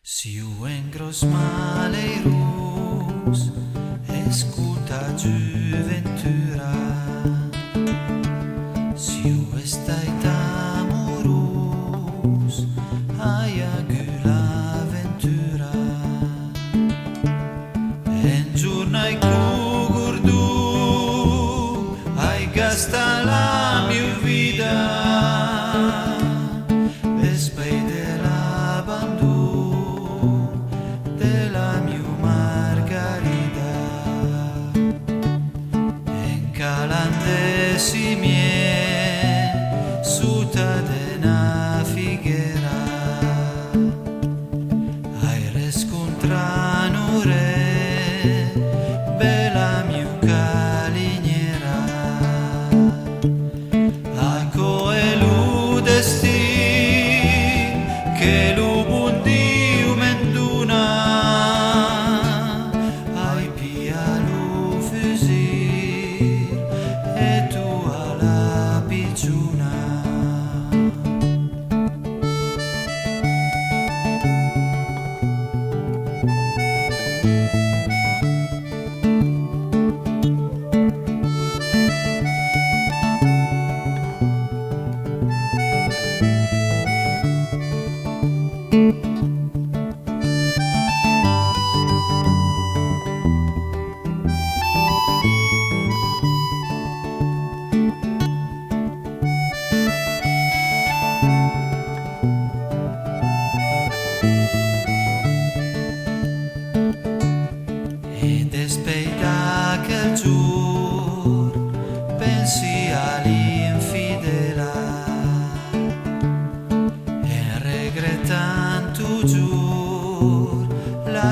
Si u engros maleirus, escuta giuventura. Si u estait amorus, ai agula ventura. En giornai cugurdu, ai gasta la mia vida. Despei de l'abandon de la mia margarida. En calandesi mie, suta de na figuera. Ai rescontrano bella mia caliniera. Aco e lu destin che lu buon Dio menduna. Ai pia lu fusil e tu alla picciuna. E despei d'aquel giur pensi all'infidela e regrettant tu giur la